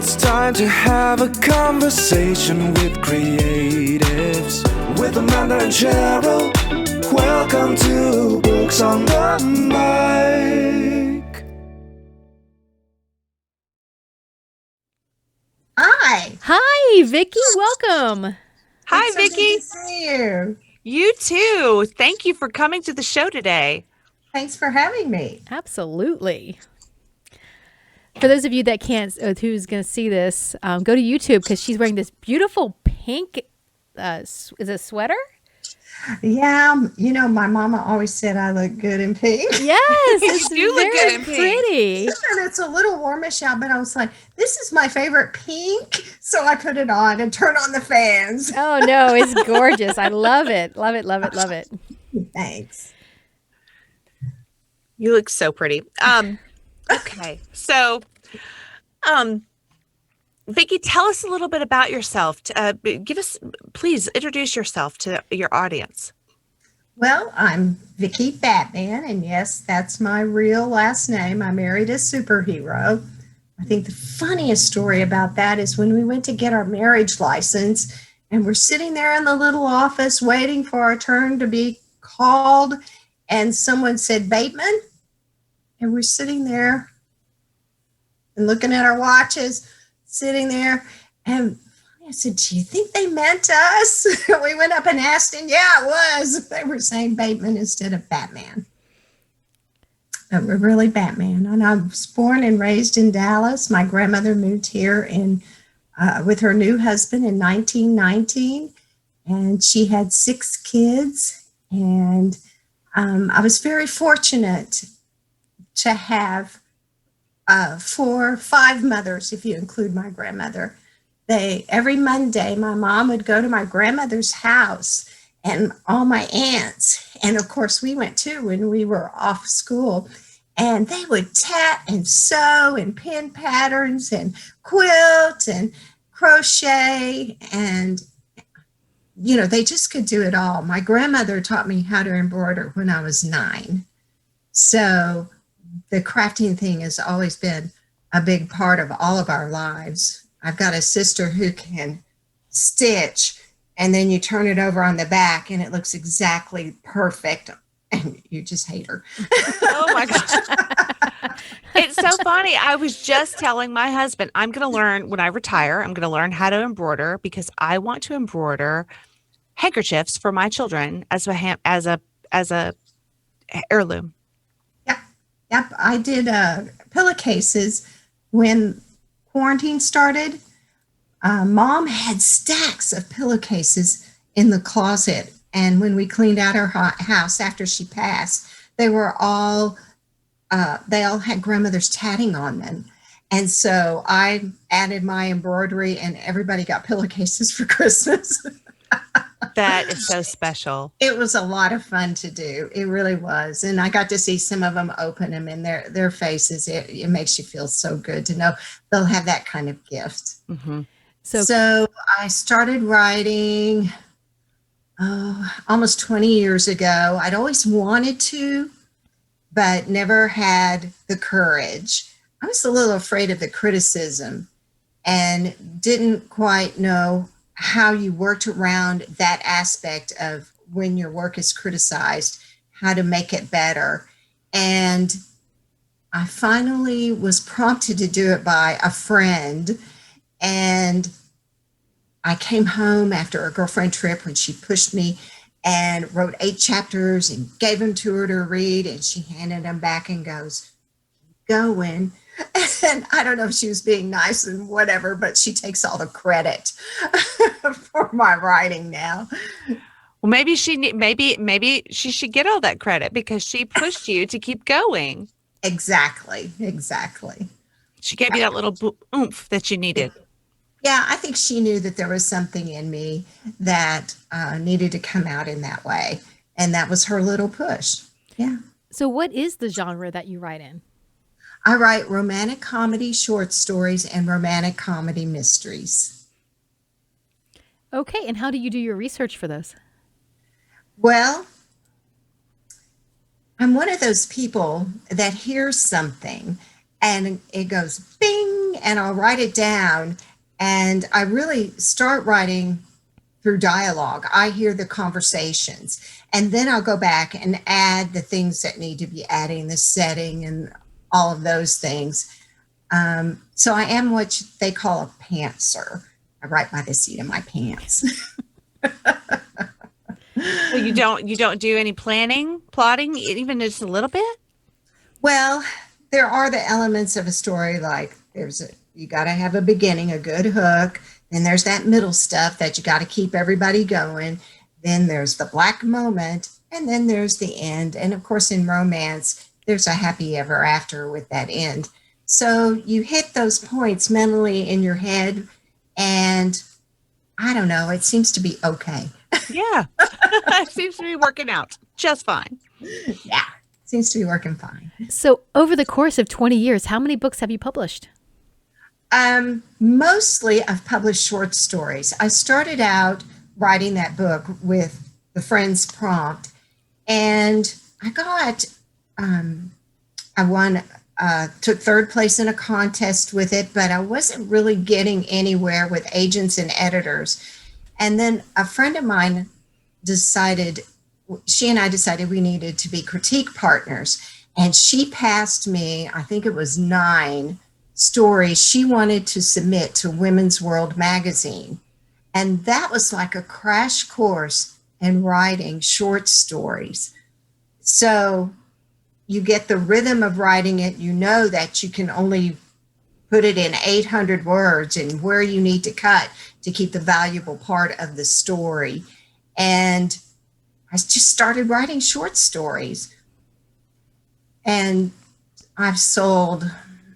It's time to have a conversation with creatives. With Amanda and Cheryl. Welcome to Books on the Mic. Hi. Hi, Vickie. Welcome. Hi, It's so Vickie. good to see you. You too. Thank you for coming to the show today. Thanks for having me. Absolutely. For those of you that can't, who's going to see this, go to YouTube because she's wearing this beautiful pink, is it a sweater? Yeah, my mama always said I look good in pink. Yes, it's You do look good very in pink. pretty. And it's a little warmish out, but I was like, this is my favorite pink. So I put it on and turn on the fans. Oh, no, it's gorgeous. I love it. Love it, love it, love it. Thanks. You look so pretty. Okay. So, Vickie, tell us a little bit about yourself. Please introduce yourself to your audience. Well, I'm Vickie Batman, and yes, that's my real last name. I married a superhero. I think the funniest story about that is when we went to get our marriage license, and we're sitting there in the little office waiting for our turn to be called, and someone said, Bateman, and we're sitting there and looking at our watches, sitting there, and I said, do you think they meant us? We went up and asked, and yeah, it was. They were saying Bateman instead of Batman. But we're really Batman. And I was born and raised in Dallas. My grandmother moved here with her new husband in 1919, and she had 6 kids. And I was very fortunate to have 5 mothers, if you include my grandmother. Every Monday, my mom would go to my grandmother's house and all my aunts. And of course, we went too when we were off school. And they would tat and sew and pin patterns and quilt and crochet. And, they just could do it all. My grandmother taught me how to embroider when I was 9. So the crafting thing has always been a big part of all of our lives. I've got a sister who can stitch, and then you turn it over on the back and it looks exactly perfect, and you just hate her. Oh my gosh. It's so funny. I was just telling my husband, I'm going to learn when I retire, I'm going to learn how to embroider because I want to embroider handkerchiefs for my children as a heirloom. Yep. I did pillowcases when quarantine started. Mom had stacks of pillowcases in the closet, and when we cleaned out her house after she passed, they all had grandmother's tatting on them. And so I added my embroidery, and everybody got pillowcases for Christmas. That is so special. It was a lot of fun to do. It really was. And I got to see some of them open them in their faces. It makes you feel so good to know they'll have that kind of gift. Mm-hmm. So I started writing almost 20 years ago. I'd always wanted to, but never had the courage. I was a little afraid of the criticism and didn't quite know how you worked around that aspect of when your work is criticized, how to make it better. And I finally was prompted to do it by a friend. And I came home after a girlfriend trip when she pushed me and wrote 8 chapters and gave them to her to read. And she handed them back and goes, going. And I don't know if she was being nice and whatever, but she takes all the credit for my writing now. Well, maybe she should get all that credit because she pushed you to keep going. Exactly. She gave you that little oomph that you needed. Yeah, I think she knew that there was something in me that needed to come out in that way. And that was her little push. Yeah. So what is the genre that you write in? I write romantic comedy short stories and romantic comedy mysteries. Okay, and how do you do your research for those? Well, I'm one of those people that hears something and it goes bing and I'll write it down, and I really start writing through dialogue. I hear the conversations, and then I'll go back and add the things that need to be adding, the setting and all of those things. So I am what they call a pantser. I write by the seat of my pants. Well, you don't do any plotting, even just a little bit? Well, there are the elements of a story, like you got to have a beginning, a good hook. Then there's that middle stuff that you got to keep everybody going. Then there's the black moment, and then there's the end. And of course, in romance, there's a happy ever after with that end. So you hit those points mentally in your head, and I don't know, it seems to be okay. Yeah. It seems to be working out just fine. Yeah, seems to be working fine. So over the course of 20 years, how many books have you published? Mostly I've published short stories. I started out writing that book with the Friends prompt, and I got, I won, took third place in a contest with it, but I wasn't really getting anywhere with agents and editors. And then a friend of mine she and I decided we needed to be critique partners. And she passed me, I think it was 9 stories she wanted to submit to Women's World magazine. And that was like a crash course in writing short stories. So you get the rhythm of writing it. You know that you can only put it in 800 words and where you need to cut to keep the valuable part of the story. And I just started writing short stories. And I've sold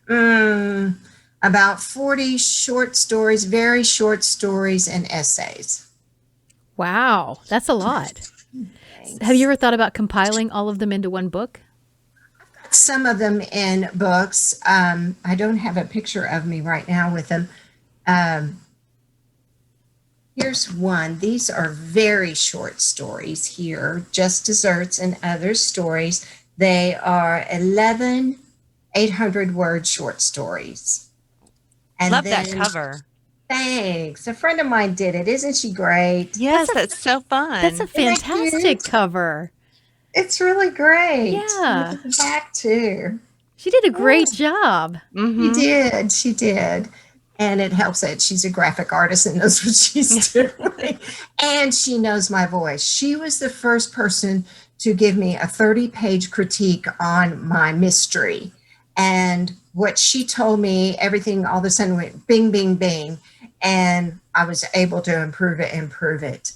about 40 short stories, very short stories, and essays. Wow, that's a lot. Thanks. Have you ever thought about compiling all of them into one book? Some of them in books. I don't have a picture of me right now with them. Here's one. These are very short stories here, Just Desserts and Other Stories. They are 11 800-word short stories. And Love then, that cover. Thanks. A friend of mine did it. Isn't she great? Yes, that's so fun. That's a that fantastic cute? cover. It's really great. Yeah. Look at the back too. She did a great job. Mhm. She did. And it helps that she's a graphic artist and knows what she's doing. And she knows my voice. She was the first person to give me a 30-page critique on my mystery. And what she told me, everything all of a sudden went bing, bing, bing. And I was able to improve it.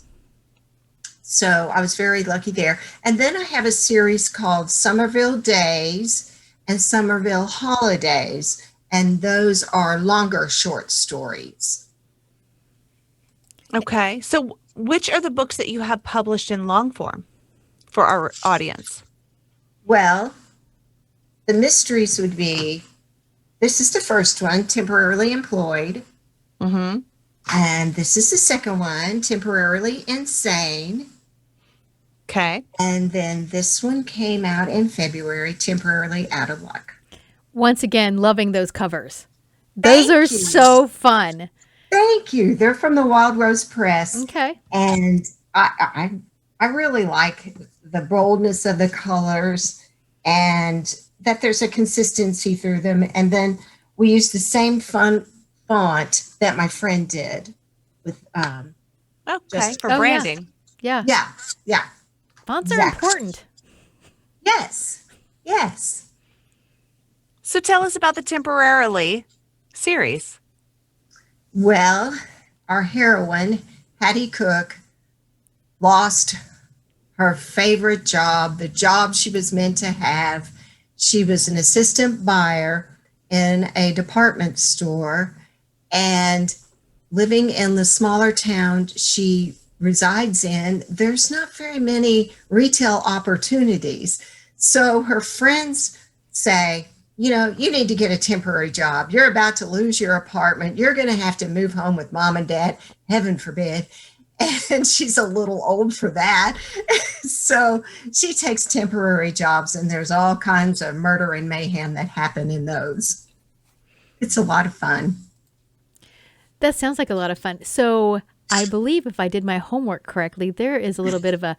So I was very lucky there. And then I have a series called Somerville Days and Somerville Holidays. And those are longer short stories. Okay. So which are the books that you have published in long form for our audience? Well, the mysteries would be, this is the first one, Temporarily Employed. Mm-hmm. And this is the second one, Temporarily Insane. Okay. And then this one came out in February, Temporarily Out of Luck. Once again, loving those covers. Those Thank are you. so fun. Thank you. They're from the Wild Rose Press. Okay. And I really like the boldness of the colors and that there's a consistency through them. And then we use the same fun font that my friend did with Okay. For Oh, yeah. branding. Yeah. yeah. Fonts are Exactly. important. Yes. So tell us about the Temporarily series. Well, our heroine, Hattie Cook, lost her favorite job, the job she was meant to have. She was an assistant buyer in a department store, and living in the smaller town she resides in, there's not very many retail opportunities. So her friends say, you need to get a temporary job. You're about to lose your apartment. You're going to have to move home with mom and dad, heaven forbid. And she's a little old for that. So she takes temporary jobs, and there's all kinds of murder and mayhem that happen in those. It's a lot of fun. That sounds like a lot of fun. So I believe if I did my homework correctly, there is a little bit of a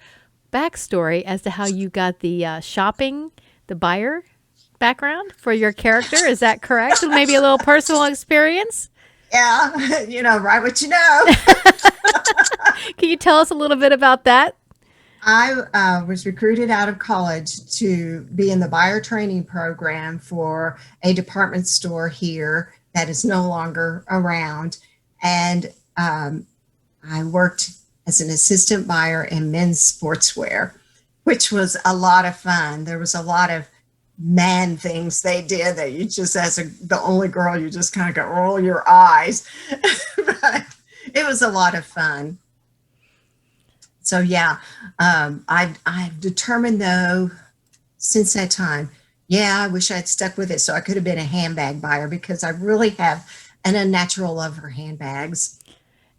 backstory as to how you got the shopping, the buyer background for your character. Is that correct? Maybe a little personal experience? Yeah, right what you know. Can you tell us a little bit about that? I was recruited out of college to be in the buyer training program for a department store here that is no longer around. And I worked as an assistant buyer in men's sportswear, which was a lot of fun. There was a lot of man things they did that you just, the only girl, you just kind of go roll your eyes. But it was a lot of fun. So yeah, I've determined though since that time, I wish I'd stuck with it so I could have been a handbag buyer because I really have an unnatural love for handbags.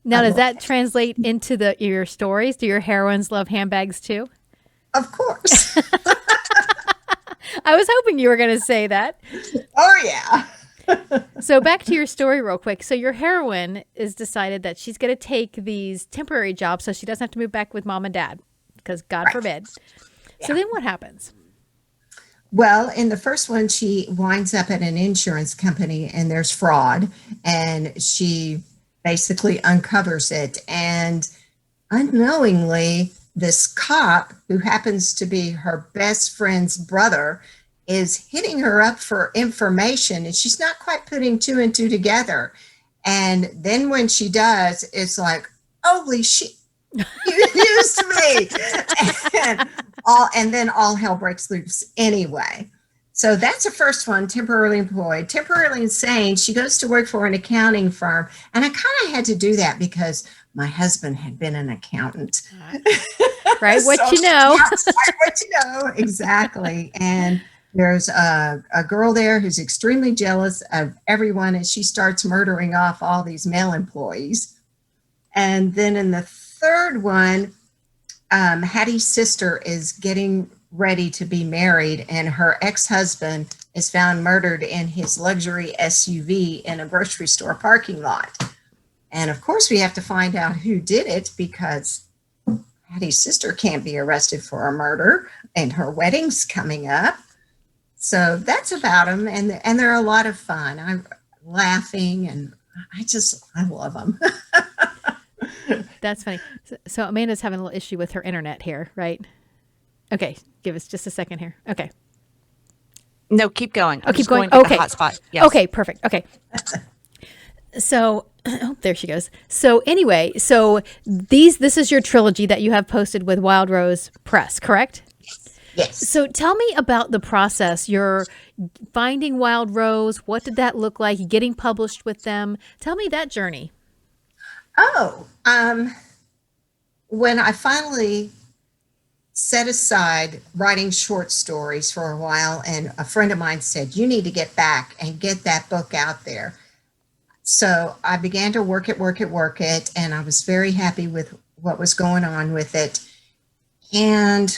Now, does that translate into your stories? Do your heroines love handbags too? Of course. I was hoping you were going to say that. Oh yeah. So back to your story real quick. So your heroine is decided that she's going to take these temporary jobs so she doesn't have to move back with mom and dad because God forbid. Yeah. So then what happens? Well, in the first one, she winds up at an insurance company and there's fraud and she basically uncovers it. And unknowingly, this cop who happens to be her best friend's brother is hitting her up for information and she's not quite putting two and two together. And then when she does, it's like, holy shit, you used me. And then all hell breaks loose anyway. So that's the first one, temporarily employed. Temporarily insane, she goes to work for an accounting firm. And I kind of had to do that because my husband had been an accountant. Right, what you know. Right, what you know, exactly. And there's a girl there who's extremely jealous of everyone, and she starts murdering off all these male employees. And then in the third one, Hattie's sister is getting ready to be married, and her ex-husband is found murdered in his luxury SUV in a grocery store parking lot. And of course, we have to find out who did it because Hattie's sister can't be arrested for a murder, and her wedding's coming up. So that's about them, and they're a lot of fun. I'm laughing, and I love them. That's funny. So Amanda's having a little issue with her internet here, right? Okay, give us just a second here. Okay. No, keep going. Oh, keep going. To Okay. the hotspot. Yes. Okay, perfect. Okay. So, oh, there she goes. So anyway, this is your trilogy that you have posted with Wild Rose Press, correct? Yes. So tell me about the process. You're finding Wild Rose. What did that look like? Getting published with them. Tell me that journey. Oh, when I finally set aside writing short stories for a while, and a friend of mine said, you need to get back and get that book out there. So I began to work it, and I was very happy with what was going on with it. And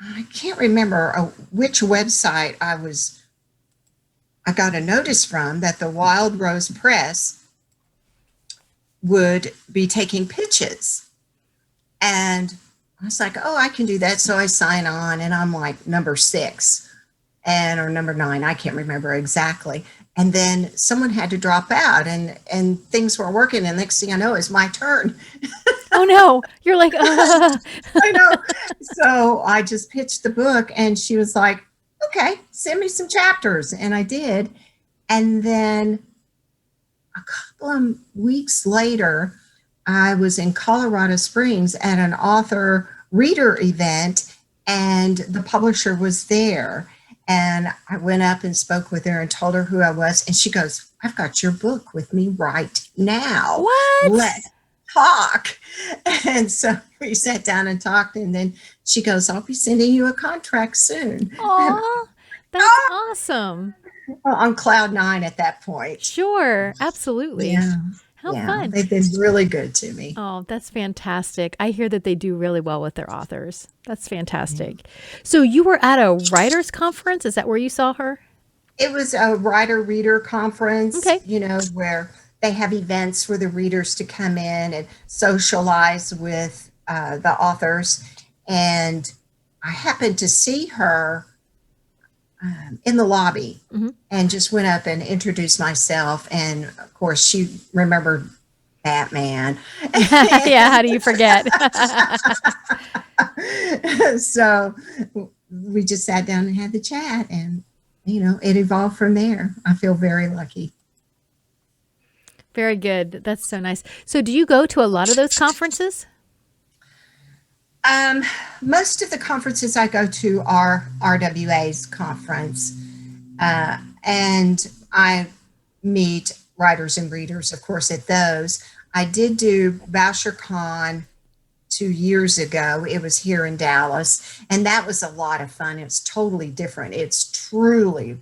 I can't remember which website I got a notice from that the Wild Rose Press would be taking pitches. And I was like, oh, I can do that. So I sign on, and I'm like number 6 or number 9. I can't remember exactly. And then someone had to drop out, and things were working. And next thing I know, it's my turn. Oh no, you're like, I know. So I just pitched the book, and she was like, okay, send me some chapters. And I did. And then a couple of weeks later, I was in Colorado Springs at an author reader event, and the publisher was there. And I went up and spoke with her and told her who I was. And she goes, I've got your book with me right now. What? Let's talk. And so we sat down and talked. And then she goes, I'll be sending you a contract soon. Aw, that's awesome. On cloud 9 at that point. Sure, absolutely. Yeah. How fun. They've been really good to me. Oh, that's fantastic. I hear that they do really well with their authors. That's fantastic. So you were at a writers conference. Is that where you saw her? It was a writer-reader conference, Okay. where they have events for the readers to come in and socialize with the authors. And I happened to see her in the lobby Hmm. and just went up and introduced myself. And of course, she remembered Batman. Yeah, how do you forget? So we just sat down and had the chat, and it evolved from there. I feel very lucky. Very good. That's so nice. So, do you go to a lot of those conferences? Um, Most of the conferences I go to are RWA's conference, and I meet writers and readers, of course, at those. I did do BoucherCon 2 years ago. It was here in Dallas, and that was a lot of fun. It's totally different. It's truly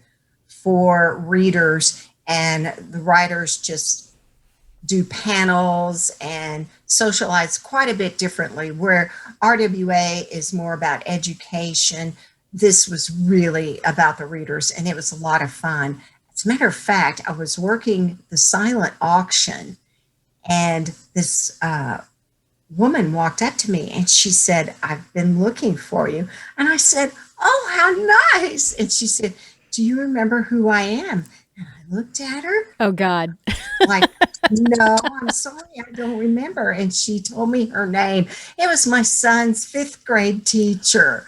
for readers, and the writers just do panels and socialize quite a bit differently. Where RWA is more about education, this was really about the readers, and it was a lot of fun. As a matter of fact, I was working the silent auction, and this woman walked up to me and she said, "I've been looking for you." And I said, "Oh, how nice." And she said, "Do you remember who I am?" And I looked at her Oh, God. like, "No, I'm sorry, I don't remember." And she told me her name. It was my son's fifth grade teacher.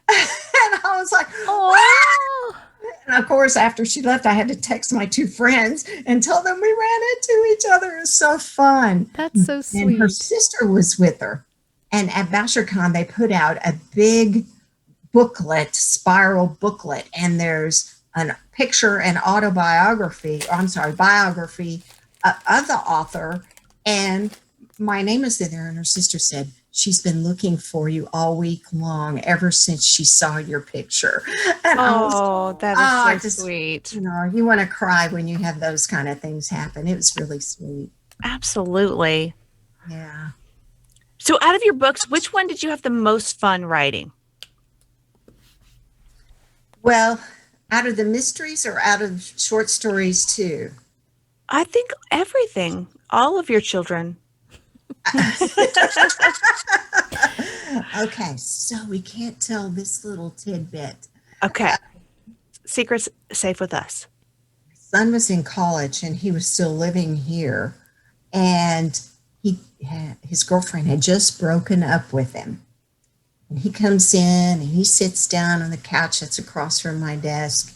And I was like, Oh, and of course, after she left, I had to text my two friends and tell them we ran into each other. It was so fun. that's so And her sweet. sister was with her. And at BoucherCon, they put out a big booklet, spiral booklet, and there's a picture and autobiography, I'm sorry, biography of the author. And my name is in there. And her sister said, "She's been looking for you all week long, ever since she saw your picture." And I was, Oh, that is I so just, sweet. you want to cry when you have those kind of things happen. It was really sweet. Absolutely. Yeah. So, out of your books, which one did you have the most fun writing? Well, out of the mysteries or out of short stories too? I think everything, all of your children. Okay, so we can't tell this little tidbit. Okay. Secrets safe with us. Son was in college and he was still living here, and his girlfriend had just broken up with him. And he comes in and he sits down on the couch that's across from my desk,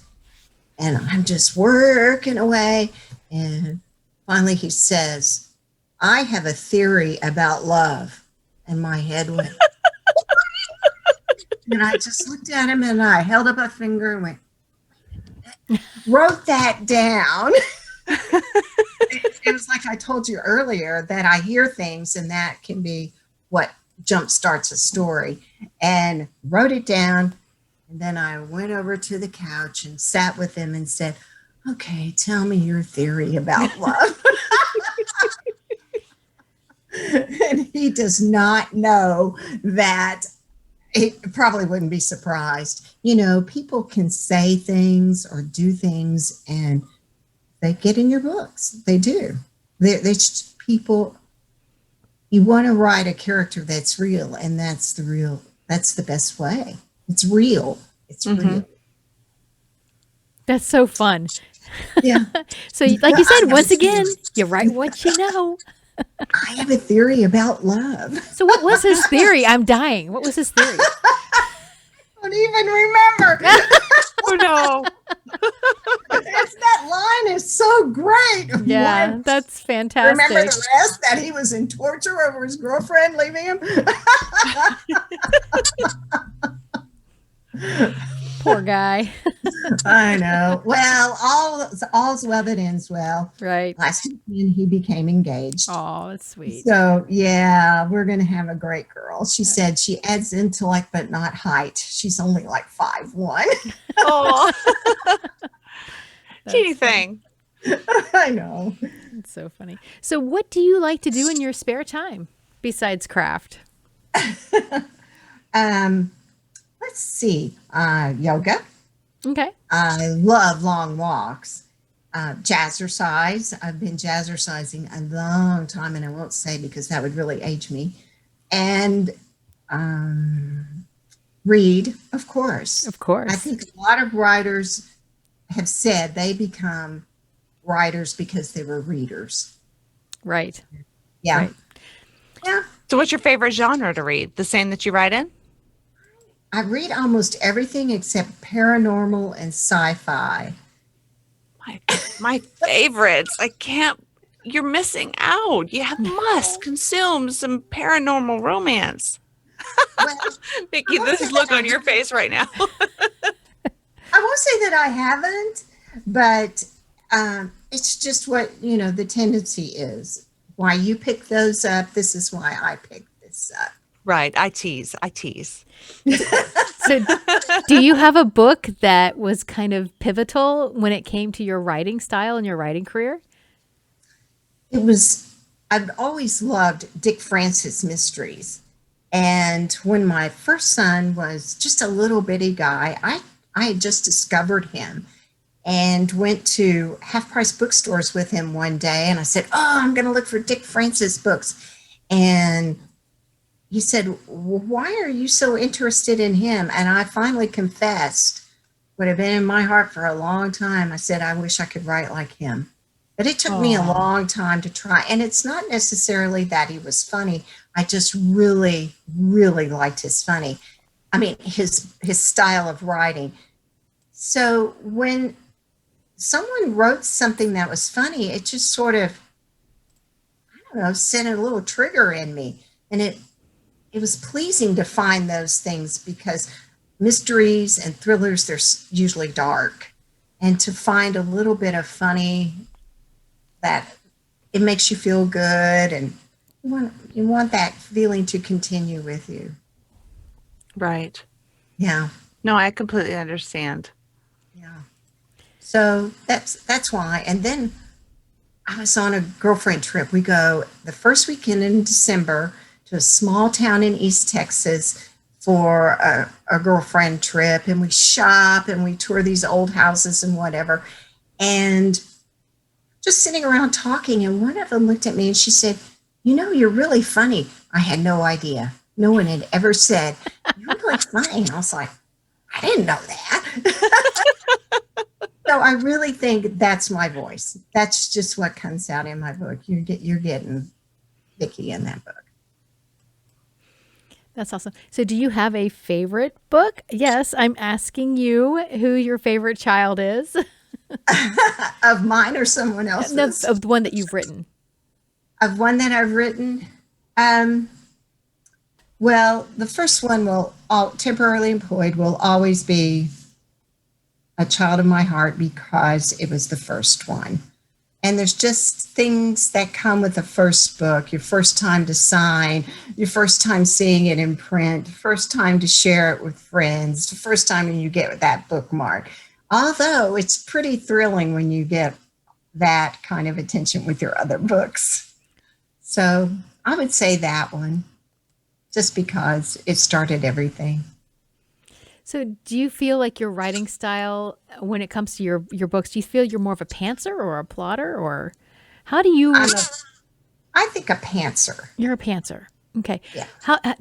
and I'm just working away. And finally he says, "I have a theory about love." And my head went, and I just looked at him and I held up a finger and went, wrote that down. It was like I told you earlier that I hear things and that can be what jump starts a story, and wrote it down. And then I went over to the couch and sat with him and said, "Okay, tell me your theory about love." And he does not know that. He probably wouldn't be surprised. People can say things or do things and they get in your books. They do. They're just people. You want to write a character that's real, and that's the best way. It's real. It's real. That's so fun. Yeah. So, like you said, once again, you write what you know. I have a theory about love. So, what was his theory? I'm dying. What was his theory? I don't even remember. Oh, no. That line is so great. Yeah, What? that's fantastic. Remember the rest, that he was in torture over his girlfriend leaving him? Poor guy. I know. Well, all's well that ends well. Right. Last weekend he became engaged. Oh, that's sweet. So yeah, we're gonna have a great girl. She said she adds intellect but not height. She's only like 5'1". Oh, That's teeny thing. I know. It's so funny. So, what do you like to do in your spare time besides craft? Let's see. Yoga. Okay. I love long walks. Jazzercise. I've been jazzercising a long time, and I won't say because that would really age me. And um, read, of course. Of I course. think a lot of writers have said they become writers because they were readers. Right. Yeah. Right. Yeah. So what's your favorite genre to read? The same that you write in? I read almost everything except paranormal and sci-fi. My favorites. I can't. You're missing out. You must consume some paranormal romance. Well, Vicki, this look on your face right now. I won't say that I haven't, but it's just what, the tendency is. Why you pick those up, this is why I picked this up. Right. I tease. I tease. So, do you have a book that was kind of pivotal when it came to your writing style and your writing career? I've always loved Dick Francis mysteries. And when my first son was just a little bitty guy, I had just discovered him and went to half price bookstores with him one day. And I said, "Oh, I'm going to look for Dick Francis books." And he said, "Why are you so interested in him?" And I finally confessed what had been in my heart for a long time. I said, "I wish I could write like him." But it took me a long time to try. And it's not necessarily that he was funny. I just really, really liked his funny. I mean, his style of writing. So when someone wrote something that was funny, it just sort of, I don't know, sent a little trigger in me. And it was pleasing to find those things because mysteries and thrillers, they're usually dark. And to find a little bit of funny that it makes you feel good, and you want that feeling to continue with you. Right. Yeah. No, I completely understand. Yeah. So that's why. And then I was on a girlfriend trip. We go the first weekend in December to a small town in East Texas for a girlfriend trip, and we shop and we tour these old houses and whatever. And just sitting around talking, and one of them looked at me and she said, "You're really funny." I had no idea. No one had ever said, "You're really funny." And I was like, I didn't know that. So I really think that's my voice. That's just what comes out in my book. You're getting Vickie in that book. That's awesome. So, do you have a favorite book? Yes, I'm asking you who your favorite child is. Of mine or someone else's? Of the one that you've written. Of one that I've written? Well, the first one Temporarily Employed will always be a child of my heart because it was the first one. And there's just things that come with the first book, your first time to sign, your first time seeing it in print, first time to share it with friends, the first time when you get that bookmark. Although it's pretty thrilling when you get that kind of attention with your other books. So I would say that one, just because it started everything. So, do you feel like your writing style, when it comes to your books, do you feel you're more of a pantser or a plotter, or how do you? I think a pantser. You're a pantser. Okay. Yeah.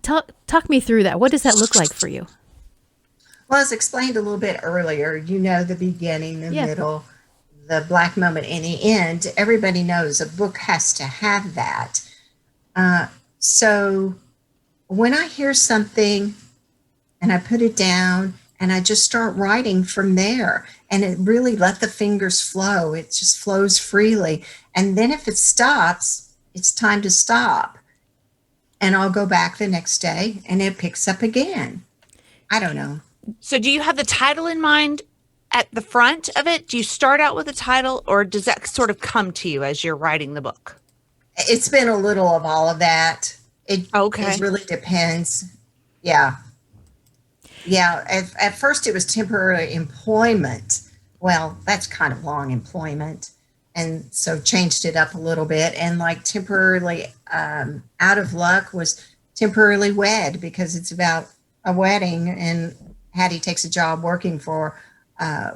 Talk me through that. What does that look like for you? Well, as explained a little bit earlier, the beginning, the middle, the black moment, and the end. Everybody knows a book has to have that. So when I hear something and I put it down and I just start writing from there, and it really let the fingers flow. It just flows freely. And then if it stops, it's time to stop. And I'll go back the next day and it picks up again. I don't know. So do you have the title in mind at the front of it? Do you start out with a title, or does that sort of come to you as you're writing the book? It's been a little of all of that. It really depends. Yeah. Yeah. At first it was temporary employment. Well, that's kind of long employment. And so changed it up a little bit. And like temporarily out of luck was temporarily wed, because it's about a wedding, and Hattie takes a job working for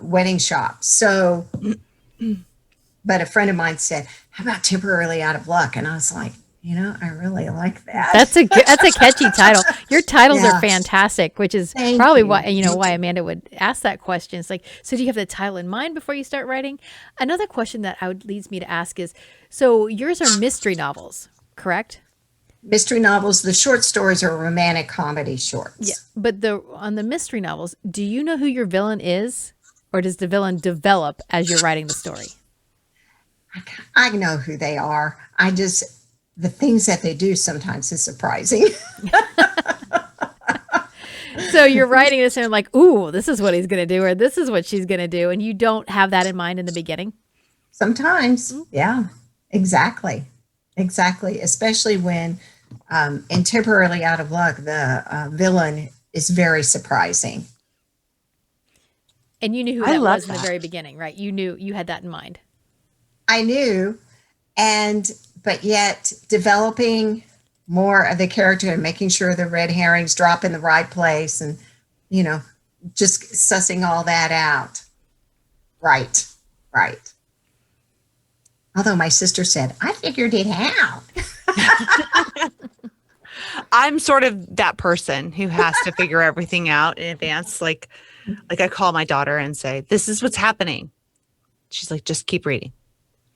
wedding shop. So, but a friend of mine said, "How about Temporarily Out of Luck?" And I was like, I really like that. That's a catchy title. Your titles are Yeah. fantastic, which is Thank probably you. why Amanda would ask that question. It's like, so do you have the title in mind before you start writing? Another question that leads me to ask is, so yours are mystery novels, correct? Mystery novels, the short stories are romantic comedy shorts. Yeah, but on the mystery novels, do you know who your villain is, or does the villain develop as you're writing the story? I know who they are. The things that they do sometimes is surprising. So you're writing this and like, ooh, this is what he's going to do, or this is what she's going to do, and you don't have that in mind in the beginning? Sometimes. Yeah, exactly. Exactly. Especially when in Temporarily Out of Luck, the villain is very surprising. And you knew who I that love was in the that. very beginning, right? You had that in mind. I knew, but yet developing more of the character and making sure the red herrings drop in the right place and, just sussing all that out. Right. Right. Although my sister said, I figured it out. I'm sort of that person who has to figure everything out in advance. Like I call my daughter and say, "This is what's happening." She's like, "Just keep reading.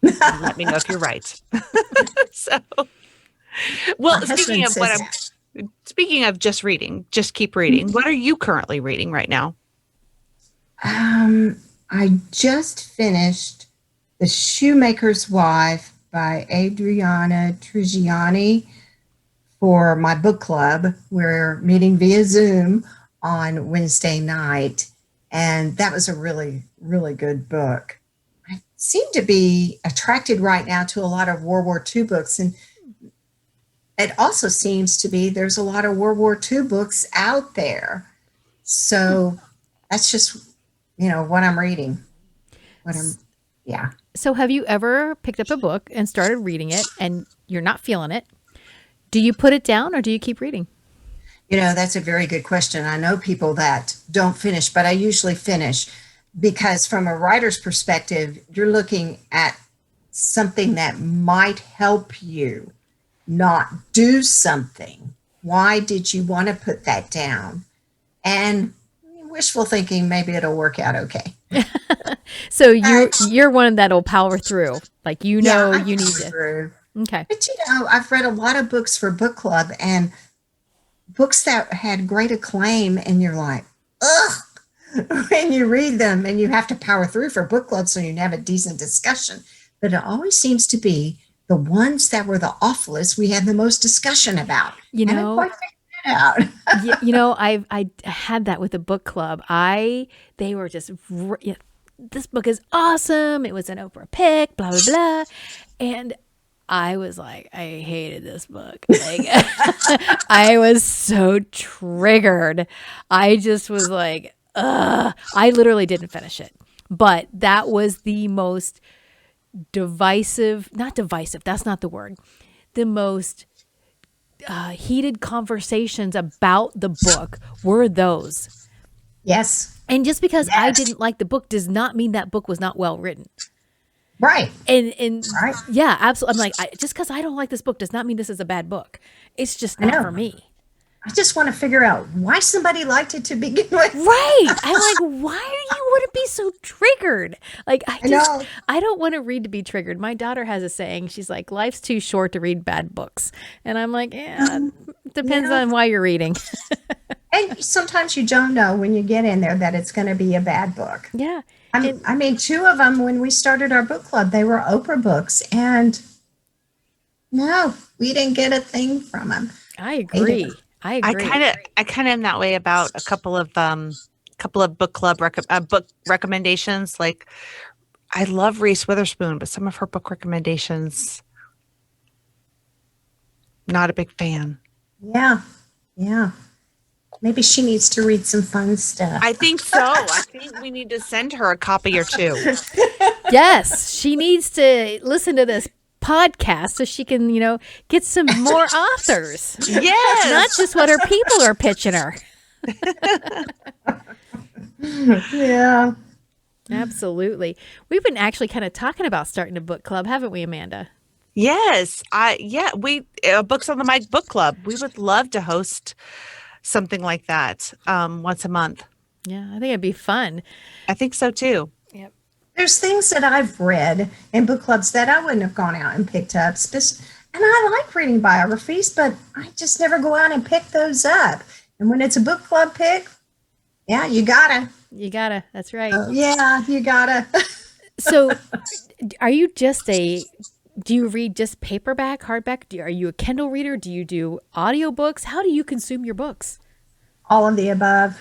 And let me know if you're right." So, well, My husband says speaking of just reading, just keep reading. What are you currently reading right now? I just finished The Shoemaker's Wife by Adriana Trigiani for my book club. We're meeting via Zoom on Wednesday night, and that was a really, really good book. I seem to be attracted right now to a lot of World War II books, and it also seems to be there's a lot of World War II books out there. So that's just, what I'm reading. Yeah. So have you ever picked up a book and started reading it and you're not feeling it? Do you put it down or do you keep reading? That's a very good question. I know people that don't finish, but I usually finish because from a writer's perspective, you're looking at something that might help you not do something. Why did you want to put that down? And wishful thinking, maybe it'll work out okay. So you're one that'll power through. Like you I need power to. through. Okay. But I've read a lot of books for book club and books that had great acclaim, and you're like, ugh, when you read them, and you have to power through for book club so you can have a decent discussion. But it always seems to be the ones that were the awfulest we had the most discussion about. You I haven't know, quite figured that out. I had that with a book club. They were just, this book is awesome. It was an Oprah pick, blah, blah, blah. And I was like, I hated this book. Like, I was so triggered. I just was like, ugh. I literally didn't finish it. But that was the most not divisive, that's not the word. The most heated conversations about the book were those. Yes. And just because I didn't like the book does not mean that book was not well written. Right. And Right. yeah, absolutely. I'm like, just because I don't like this book does not mean this is a bad book. It's just not for me. I just want to figure out why somebody liked it to begin with. Right. I'm like, why do you want to be so triggered? Like, I don't want to read to be triggered. My daughter has a saying. She's like, life's too short to read bad books. And I'm like, depends on why you're reading. And sometimes you don't know when you get in there that it's going to be a bad book. Yeah. I mean, two of them, when we started our book club, they were Oprah books. And no, we didn't get a thing from them. I agree. I kind of am that way about a couple of book club book recommendations. Like, I love Reese Witherspoon, but some of her book recommendations, not a big fan. Yeah. Maybe she needs to read some fun stuff. I think so. I think we need to send her a copy or two. Yes, she needs to listen to this podcast so she can, get some more authors. Yes. Not just what her people are pitching her. Yeah. Absolutely. We've been actually kind of talking about starting a book club, haven't we, Amanda? Yes, we Books on the Mic book club. We would love to host something like that once a month. Yeah, I think it'd be fun. I think so too. Yep. There's things that I've read in book clubs that I wouldn't have gone out and picked up. And I like reading biographies, but I just never go out and pick those up. And when it's a book club pick, yeah, you gotta. That's right. Yeah, you gotta. So are you do you read just paperback, hardback? Are you a Kindle reader? Do you do audiobooks? How do you consume your books? All of the above.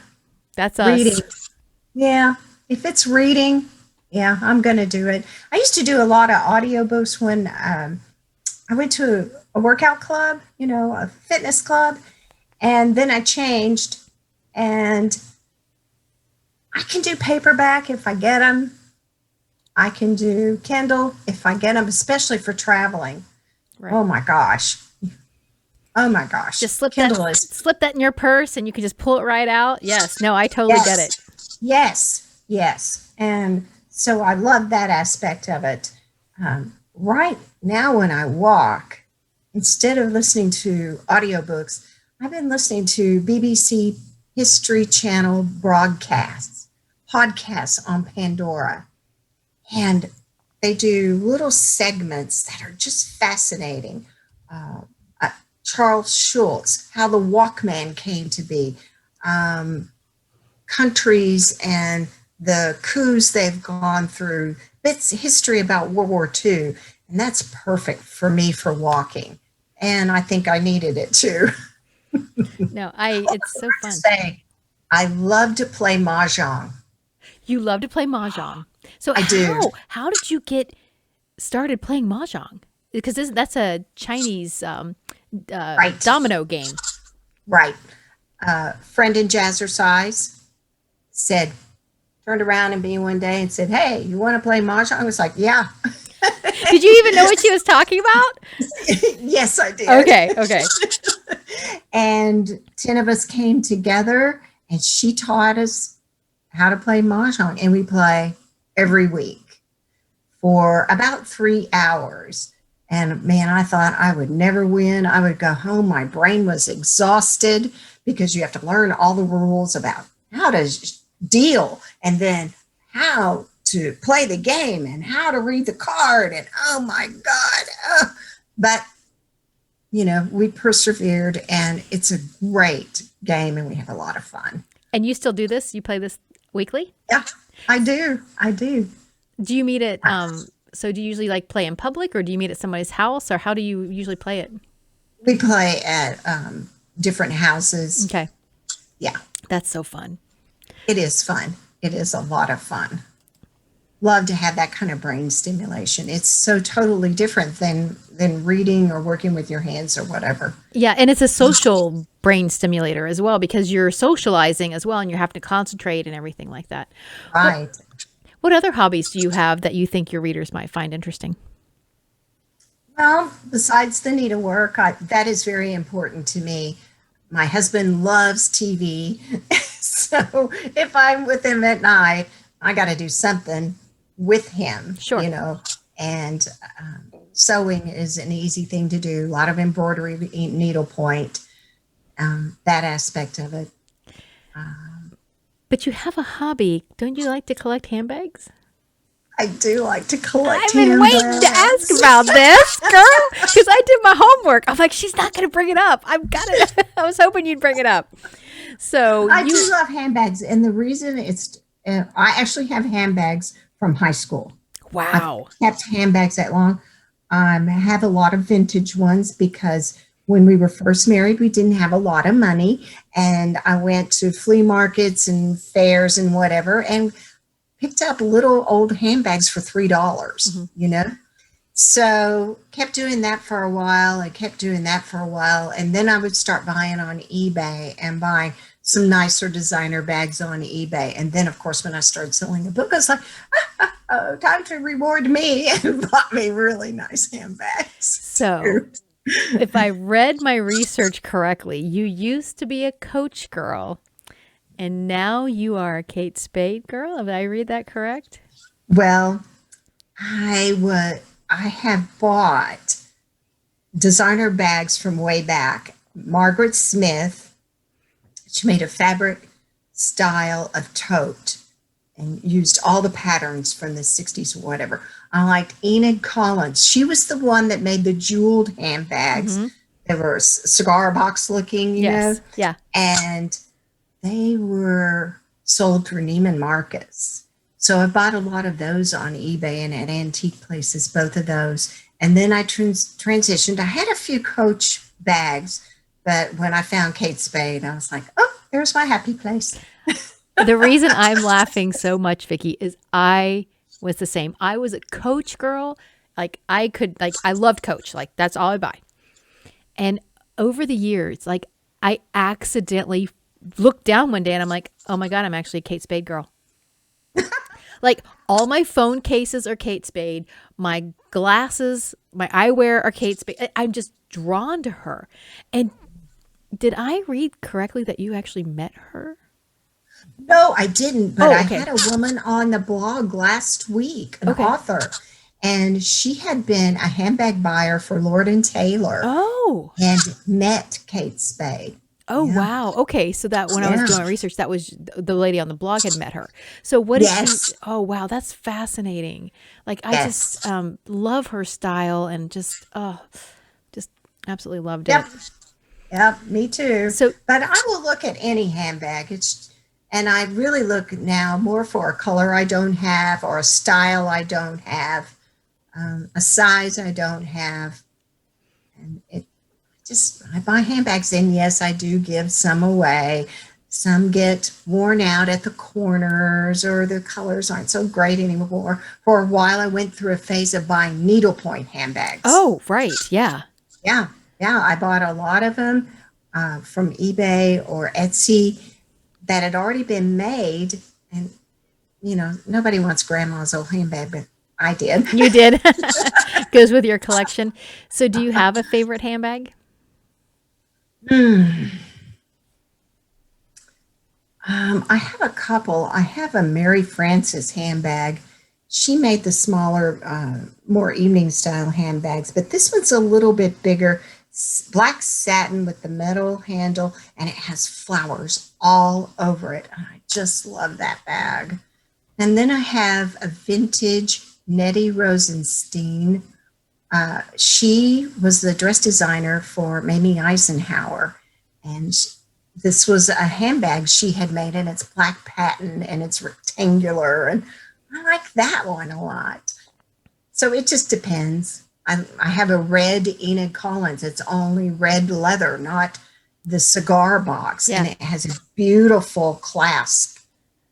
That's us. Reading. Yeah, if it's reading, yeah, I'm going to do it. I used to do a lot of audiobooks when I went to a workout club, a fitness club, and then I changed, and I can do paperback if I get them. I can do Kindle if I get them, especially for traveling. Right. Oh my gosh. Just slip Kindle that in your purse and you can just pull it right out. Yes. No, I totally get it. Yes. And so I love that aspect of it. Right now when I walk, instead of listening to audiobooks, I've been listening to BBC History Channel broadcasts, podcasts on Pandora. And they do little segments that are just fascinating. Charles Schultz, how the Walkman came to be, countries and the coups they've gone through, bits of history about World War II. And that's perfect for me for walking. And I think I needed it too. No, it's so fun. I love to play Mahjong. You love to play Mahjong. So I do. How did you get started playing Mahjong? Because that's a Chinese Right. domino game. Right. Friend in Jazzercise turned around and me one day and said, "Hey, you want to play Mahjong?" I was like, "Yeah." Did you even know what she was talking about? Yes, I did. Okay. And 10 of us came together and she taught us how to play Mahjong. And we play every week for about 3 hours. And man, I thought I would never win. I would go home. My brain was exhausted because you have to learn all the rules about how to deal and then how to play the game and how to read the card. And oh my God. But, we persevered and it's a great game and we have a lot of fun. And you still do this? You play this weekly? Yeah, I do. Do you meet at so do you usually play in public or do you meet at somebody's house or how do you usually play it? We play at different houses. Okay. Yeah. That's so fun. It is fun. It is a lot of fun. Love to have that kind of brain stimulation. It's so totally different than reading or working with your hands or whatever. Yeah, and it's a social brain stimulator as well because you're socializing as well and you're having to concentrate and everything like that. Right. What other hobbies do you have that you think your readers might find interesting? Well, besides the needlework, that is very important to me. My husband loves TV. So if I'm with him at night, I got to do something with him, Sure. And sewing is an easy thing to do. A lot of embroidery, needlepoint, that aspect of it. But you have a hobby. Don't you like to collect handbags? I do like to collect I've been waiting to ask about this, girl, because I did my homework. I'm like, she's not going to bring it up. I've got it. I was hoping you'd bring it up. So I do love handbags. And the reason I actually have handbags from high school. Wow. I've kept handbags that long. I have a lot of vintage ones because when we were first married, we didn't have a lot of money. And I went to flea markets and fairs and whatever and picked up little old handbags for $3, Mm-hmm. So kept doing that for a while. And then I would start buying on eBay and buying some nicer designer bags on eBay. And then, of course, when I started selling a book, I was like, oh, time to reward me and bought me really nice handbags. So if I read my research correctly, you used to be a coach girl And now you are a Kate Spade girl. Did I read that correct? Well, I have bought designer bags from way back. Margaret Smith, she made a fabric style of tote and used all the patterns from the 60s or whatever. I liked Enid Collins. She was the one that made the jeweled handbags. They were cigar box looking, you know? Yeah. And they were sold through Neiman Marcus. So I bought a lot of those on eBay and at antique places, both of those. And then I transitioned. I had a few Coach bags, but when I found Kate Spade, I was like, oh, there's my happy place. The reason I'm laughing so much, Vickie, is I was the same. I was a Coach girl. Like I loved Coach. Like that's all I buy. And over the years, like I accidentally looked down one day and I'm like, oh my God, I'm actually a Kate Spade girl. Like all my phone cases are Kate Spade. My glasses, my eyewear are Kate Spade. I'm just drawn to her. And did I read correctly that you actually met her? No, I didn't, but okay. I had a woman on the blog last week, an author, and she had been a handbag buyer for Lord & Taylor. Oh. And met Kate Spade. Oh, wow. Okay. So that when I was doing research, that was the lady on the blog had met her. So what did she, oh, wow. That's fascinating. Like I just love her style and just absolutely loved it. Yep. Me too. So, but I will look at any handbag. And I really look now more for a color I don't have or a style I don't have, a size I don't have. And I buy handbags, and yes, I do give some away. Some get worn out at the corners or the colors aren't so great anymore. For a while, I went through a phase of buying needlepoint handbags. Oh, right. Yeah. Yeah. I bought a lot of them from eBay or Etsy that had already been made. And, you know, nobody wants grandma's old handbag, but I did. You did. Goes with your collection. So do you have a favorite handbag? I have a couple. I have a Mary Frances handbag. She made the smaller, more evening style handbags, but this one's a little bit bigger. Black satin with the metal handle, and it has flowers all over it. I just love that bag. And then I have a vintage Nettie Rosenstein. She was the dress designer for Mamie Eisenhower, and this was a handbag she had made, and it's black patent and it's rectangular, and I like that one a lot. So it just depends. I have a red Enid Collins. It's only red leather, not the cigar box, and it has a beautiful clasp.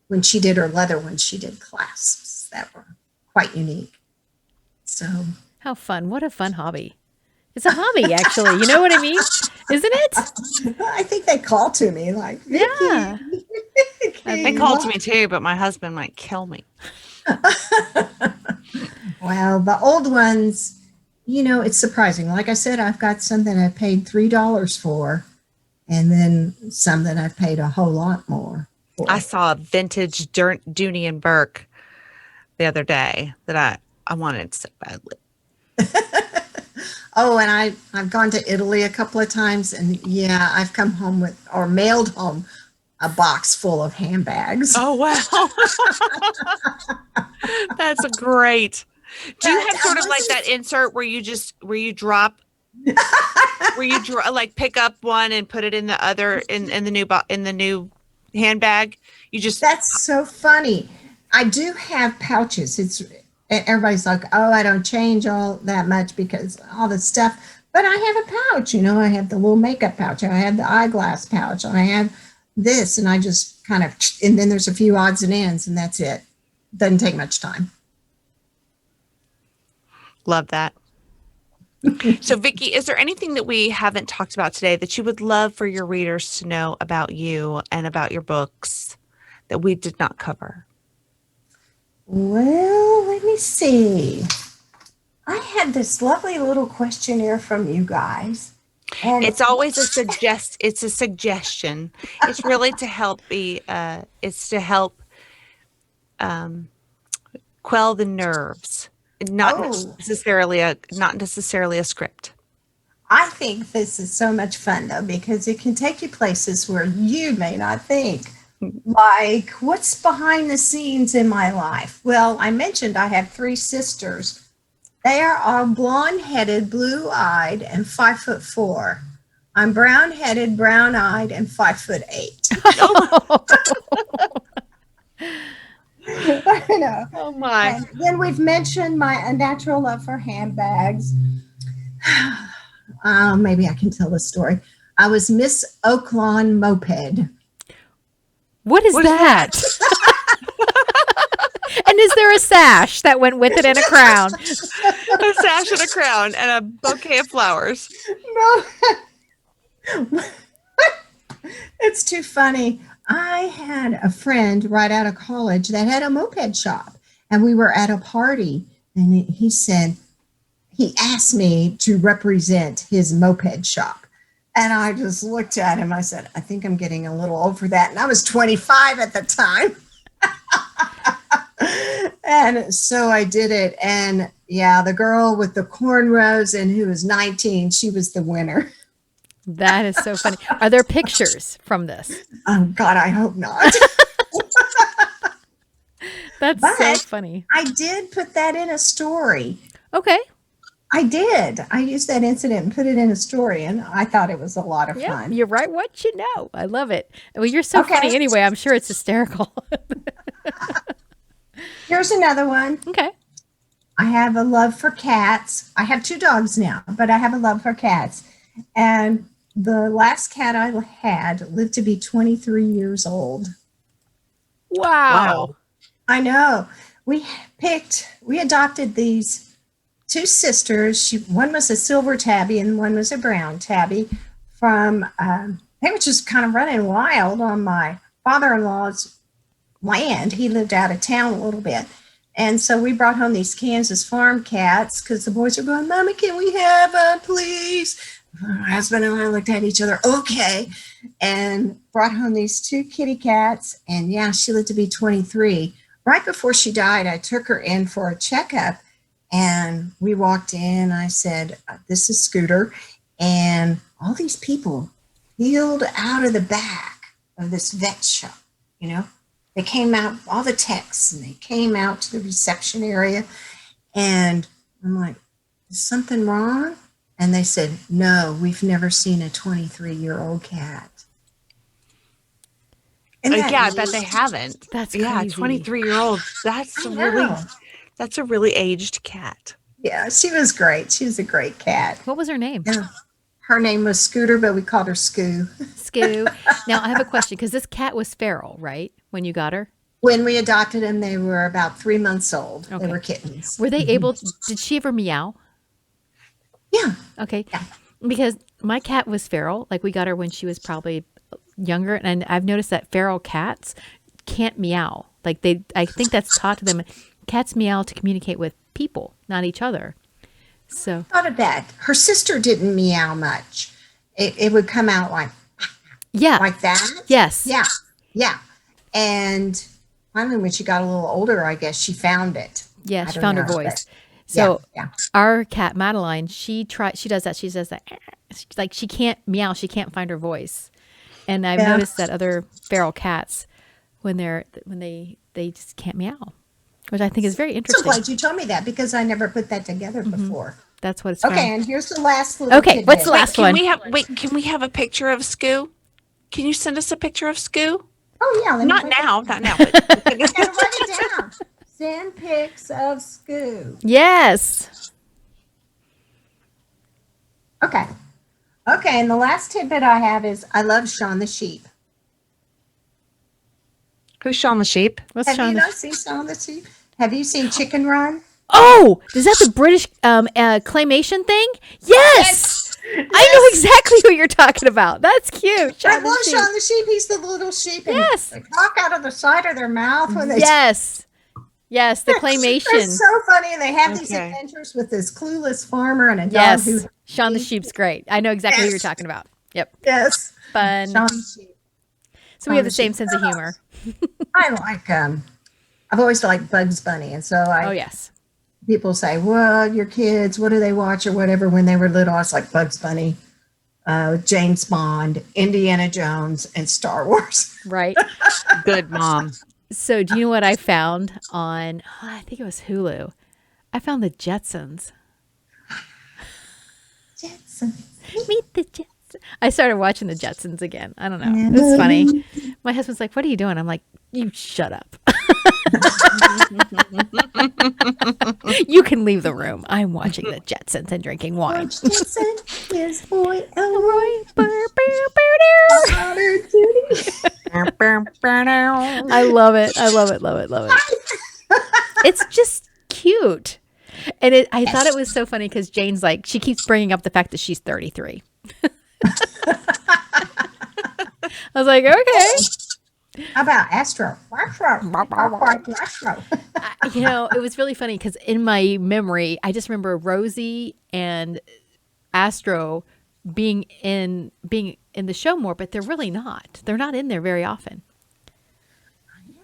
When she did her leather, when she did clasps that were quite unique. So how fun. What a fun hobby. It's a hobby, actually. You know what I mean? Isn't it? I think they call to me like, yeah. They called to me too, but my husband might kill me. Well, the old ones, you know, it's surprising. Like I said, I've got some that I paid $3 for, and then some that I've paid a whole lot more for. I saw a vintage Dooney and Burke the other day that I wanted so badly. Oh, and I've gone to Italy a couple of times, and yeah, I've come home with, or mailed home, a box full of handbags. Oh, wow. That's great. Do you have sort of like that insert where you drop, like pick up one and put it in the other, in the new handbag? That's so funny. I do have pouches. Everybody's like, oh, I don't change all that much because all this stuff. But I have a pouch, you know, I have the little makeup pouch. I have the eyeglass pouch. I have this, and I just kind of, and then there's a few odds and ends, and that's it. Doesn't take much time. Love that. So, Vickie, is there anything that we haven't talked about today that you would love for your readers to know about you and about your books that we did not cover? Well, let me see. I had this lovely little questionnaire from you guys. And It's always it's a suggestion. It's really to help it's to help quell the nerves. oh, Not necessarily a script. I think this is so much fun though, because it can take you places where you may not think. Like, what's behind the scenes in my life? Well, I mentioned I have three sisters. They are all blonde headed, blue eyed, and 5'4". I'm brown headed, brown eyed, and 5'8". I know. Oh my. And then we've mentioned my unnatural love for handbags. Maybe I can tell the story. I was Miss Oaklawn Moped. What is that? And is there a sash that went with it and a crown? A sash and a crown and a bouquet of flowers. No. It's too funny. I had a friend right out of college that had a moped shop, and we were at a party, and he asked me to represent his moped shop. And I just looked at him. I said, I think I'm getting a little old for that. And I was 25 at the time. And so I did it. And yeah, the girl with the cornrows and who was 19, she was the winner. That is so funny. Are there pictures from this? Oh, God, I hope not. That's But so funny. I did put that in a story. Okay. I did. I used that incident and put it in a story, and I thought it was a lot of Yeah, fun. you're right. What you know. I love it. Well, you're so Okay. funny anyway. I'm sure it's hysterical. Here's another one. Okay. I have a love for cats. I have two dogs now, but I have a love for cats. And the last cat I had lived to be 23 years old. Wow. I know. We adopted these two sisters. One was a silver tabby and one was a brown tabby from, they were just kind of running wild on my father-in-law's land. He lived out of town a little bit. And so we brought home these Kansas farm cats because the boys were going, Mommy, can we have one, please? My husband and I looked at each other, okay, and brought home these two kitty cats. And yeah, she lived to be 23. Right before she died, I took her in for a checkup. And we walked in. I said, this is Scooter. And all these people peeled out of the back of this vet shop, you know. They came out, all the techs, and they came out to the reception area. And I'm like, is something wrong? And they said, no, we've never seen a 23-year-old cat. And Yeah, I bet they haven't. That's Yeah, crazy. 23-year-old. That's a really aged cat. Yeah, she was great. She was a great cat. What was her name? Yeah. Her name was Scooter, but we called her Scoo. Scoo. Now, I have a question because this cat was feral, right? When you got her? When we adopted them, they were about 3 months old. Okay. They were kittens. Were they able did she ever meow? Yeah. Okay. Yeah. Because my cat was feral. Like we got her when she was probably younger. And I've noticed that feral cats can't meow. Like I think that's taught to them. Cats meow to communicate with people, not each other. So Thought of that. Her sister didn't meow much. It would come out like yeah. that. Yes. Yeah. Yeah. And finally, when she got a little older, I guess she found it. Yeah, I she don't found her know, voice. but So yeah. our cat Madeline, she does that. She says that like she can't meow, she can't find her voice. And I've Yeah. noticed that other feral cats when they just can't meow, which I think is very So interesting. glad you told me that because I never put that together before. That's what it's Okay, from. and here's the last little Okay, what's tidbit. the last one? Can we have a picture of Scoo? Can you send us a picture of Scoo? Oh, yeah. let me Not put now. But that- Write it down. Send pics of Scoo. Yes. Okay. Okay, and the last tidbit I have is I love Shaun the Sheep. Who's Shaun the Sheep? What's Have Shaun you the not seen Shaun the Sheep? Have you seen Chicken Run? Oh, is that the British claymation thing? Yes. I know exactly who you're talking about. That's cute. I Shaun the love Sheep. Shaun the Sheep. He's the little sheep. And Yes. they talk out of the side of their mouth when they Yes. Yes, the They're claymation. so funny, and they have these Okay. adventures with this clueless farmer and a dog Yes. who Shaun the Sheep's great. I know exactly who you're Yes. talking about. Yep. Yes. Fun. Shaun the Sheep. So we have the Shaun same the sense of humor. I like I've always liked Bugs Bunny, and so Oh, yes. people say, "Well, your kids, what do they watch or whatever?" When they were little, I was like Bugs Bunny, James Bond, Indiana Jones, and Star Wars. Right. Good mom. So do you know what I found on, I think it was Hulu? I found the Jetsons. Jetsons. Meet the Jetsons. I started watching the Jetsons again. I don't know. It was funny. My husband's like, "What are you doing?" I'm like, "You shut up." You can leave the room. I'm watching the Jetsons and drinking wine. George Jetson, his boy Elroy, daughter Judy. I love it. I love it. Love it. Love it. It's just cute. And I thought it was so funny because Jane's like, she keeps bringing up the fact that she's 33. I was like, okay. How about Astro? Astro. You know, it was really funny because in my memory, I just remember Rosie and Astro being in the show more, but they're really not. They're not in there very often.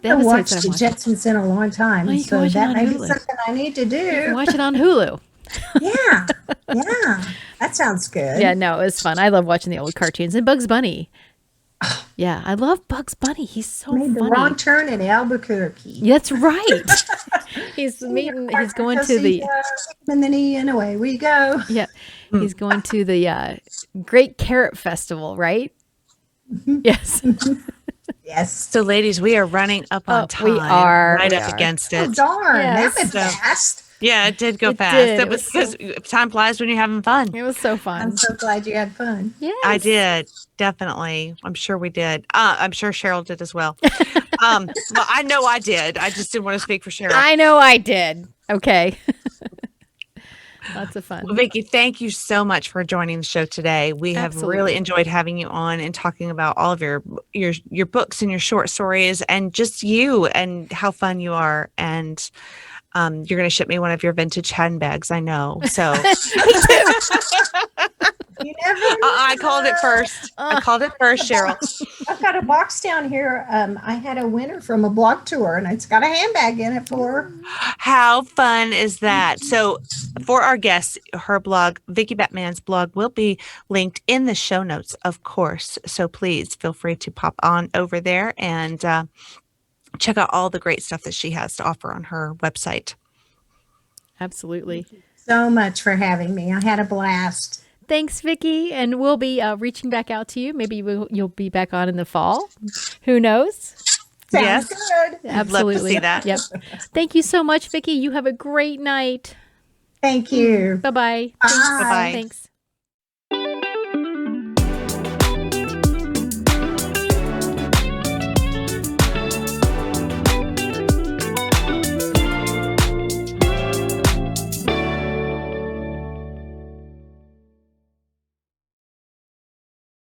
I haven't watched the Jetsons in a long time, Well, you can so watch it that on may be Hulu. something I need to You can do. watch it on Hulu. Yeah, yeah, that sounds good. Yeah, no, it was fun. I love watching the old cartoons and Bugs Bunny. Yeah, I love Bugs Bunny. He's so Made the funny. wrong turn in Albuquerque. That's right. He's going to the and then and away we go. yeah. He's going to the Great Carrot Festival, right? Yes. Yes. So, ladies, we are running up on time. we are. Right We up are. against Oh it. darn, Yes. that went fast. Yeah, it did go It fast. did. That It was was because time flies when you're having fun. It was so fun. I'm so glad you had fun. Yes. I did, definitely. I'm sure we did. I'm sure Cheryl did as well. Well, I know I did. I just didn't want to speak for Cheryl. I know I did. Okay. Lots of fun. Well, Vickie, thank you so much for joining the show today. We have Absolutely. really enjoyed having you on and talking about all of your books and your short stories and just you and how fun you are. And you're going to ship me one of your vintage handbags, I know. So You never know. I called it first. I called it first, Cheryl. I've got a box down here. I had a winner from a blog tour, and it's got a handbag in it for her. How fun is that? So for our guests, her blog, Vickie Batman's blog, will be linked in the show notes, of course. So please feel free to pop on over there and check out all the great stuff that she has to offer on her website. Absolutely. So much for having me. I had a blast. Thanks, Vickie. And we'll be reaching back out to you. Maybe you'll be back on in the fall. Who knows? Sounds Yes. good. Absolutely. Love to see that. Yep. Thank you so much, Vickie. You have a great night. Thank you. Bye-bye. Bye. Thanks. Bye-bye. Thanks.